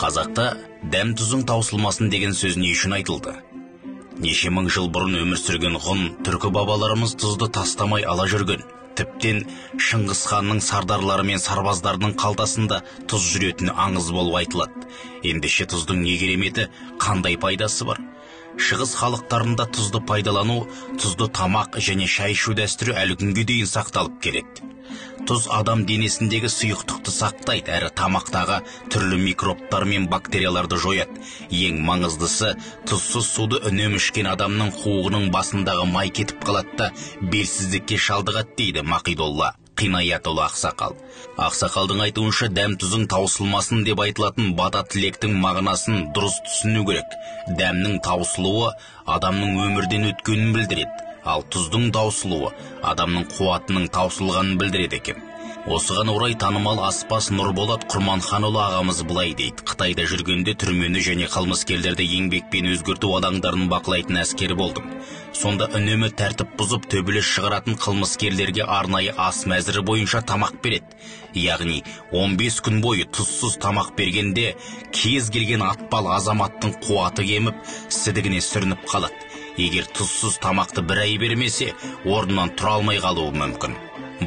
Қазақта дәм тұзың таусылмасын деген сөз не үшін айтылды? Неше мың жыл бұрын өмір сүрген ғұн түркі бабаларымыз тұзды тастамай ала жүрген. Тіптен Шыңғыс ханның сардарлары мен сарбаздарының қалтасында тұз жүретіні аңыз болып айтылады. Ендеше тұздың не кереметі, қандай пайдасы бар? Шығыс халықтарында тұзды пайдалану, тұзды тамақ және шай ішу дәстүрі әлі күнге дейін сақталып келеді. Тұз адам денесіндегі сұйықтықты сақтайды, әрі тамақтағы түрлі микробтар мен бактерияларды жояды. Ең маңыздысы, тұзсыз суды үнемі ішкен адамның қуығының басындағы май кетіп қалады да белсіздікке шалдығады дейді Мақидолла Қинаятұлы ақсақал. Ақсақалдың айтуынша дәм тұзың таусылмасын деп айтылатын бата тілектің мағынасын дұрыс түсіну керек. Дәмнің таусылуы адамның өмірден өткенін білдіреді. Ал тұздың таусылуы адамның қуатының таусылғанын білдіреді екен. Осыған орай танымал аспаз Нұрболат Құрманханұлы ағамыз былай дейді: Қытайда жүргенде түрмені және қылмыскерлерді еңбекпен өзгерту алаңдарын бақылайтын әскері болдым. Сонда үнемі тәртіп бұзып төбелес шығаратын қылмыскерлерге арнайы ас мәзірі бойынша тамақ береді. Яғни 15 күн бойы тұзсыз тамақ бергенде кез келген атпал азаматтың қуаты кеміп, сідігіне сүрініп қалады. Егер тұзсыз тамақты бір ай бермесе, орнынан тұра алмай қалуы мүмкін.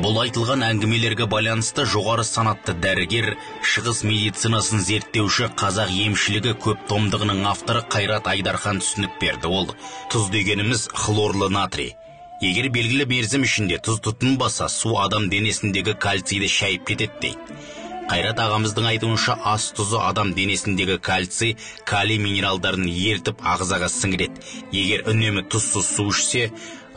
Бұл айтылған әңгімелерге байланысты жоғары санатты дәрігер, шығыс медицинасын зерттеуші қазақ емшілігі көп томдығының авторы Қайрат Айдархан түсінік берді. Ол: тұз дегеніміз хлорлы натрий. Егер белгілі мерзім ішінде тұз тұтынбаса, су адам денесіндегі кальцийді шайып кетеді дейді. Қайрат ағамыздың айтуынша ас тұзы адам денесіндегі кальций, калий минералдарын ертіп ағзаға сіңіреді. Егер үнемі тұзсыз су ішсе,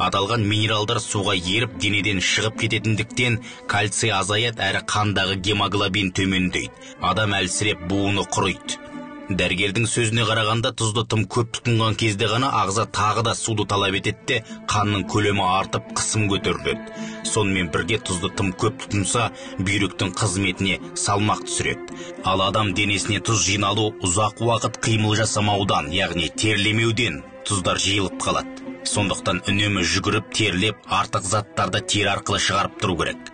аталған минералдар суға еріп денеден шығып кететіндіктен кальций азаяды, әрі қандағы гемоглобин төмендейді. Адам әлсіреп буыны құрайды. Дәрігердің сөзіне қарағанда, тұзды тым көп тұтынған кезде ғана ағза тағы да суды талап етеді, қанның көлемі артып, қысым көтеріледі. Сонымен бірге тұзды тым көп тұтынса, бүйректің қызметіне салмақ түсіреді. Ал адам денесіне тұз жиналу ұзақ уақыт қимыл жасамаудан, яғни терлемеуден тұздар жиылып қалады. Сондықтан үнемі жүгіріп, терлеп, артық заттарды тер арқылы шығарып тұру керек.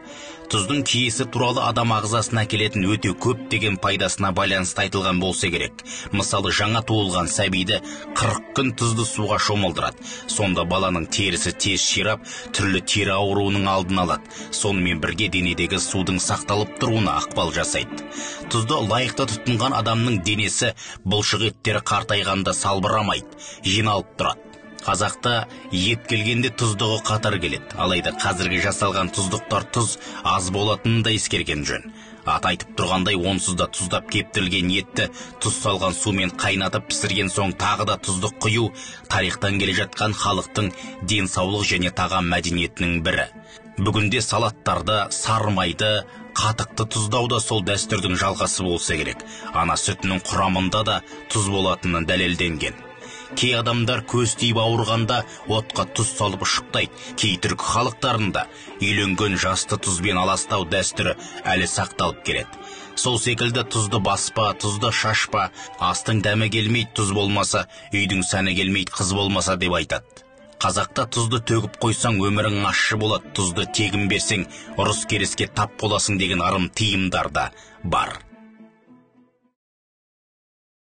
Тұздың киесі туралы адам ағзасына әкелетін өте көп деген пайдасына байланысты айтылған болса керек. Мысалы, жаңа туылған сәбиді 40 күн тұзды суға шомылдырады. Сонда баланың терісі тез ширап, түрлі тері ауруының алдын алады. Сонымен бірге денедегі судың сақталып тұруына ықпал жасайды. Тұзды лайықты тұтынған адамның денесі бұлшық еттері қартайғанда салбырамайды, жиналып тұрады. Қазақта ет келгенде тұздығы қатар келеді. Алайда қазіргі жасалған тұздықтар тұз аз болатынын да ескерген жөн. Ат айтып тұрғандай, онсыз да тұздап кептірілген етті тұз салған сумен қайнатып пісірген соң тағы да тұздық құю тарихтан келе жатқан халықтың денсаулық және тағам мәдениетінің бірі. Бүгінде салаттарда сарымайды, қатықты тұздау да сол дәстүрдің жалғасы болса керек. Ана сүтінің құрамында да тұз болатыны дәлелденген. Кей адамдар көз тиіп ауырғанда отқа тұз салып ұшықтайды. Кей түркі халықтарында үйленген жасты тұзбен аластау дәстүрі әлі сақталып келеді. Сол секілді тұзды баспа, тұзды шашпа, астың дәмі келмейді тұз болмаса, үйдің сәні келмейді қыз болмаса деп айтады. Қазақта тұзды төгіп қойсаң өмірің ащы болады, тұзды тегін берсең ұрыс керіске тап боласың деген ырым тиымдар да бар.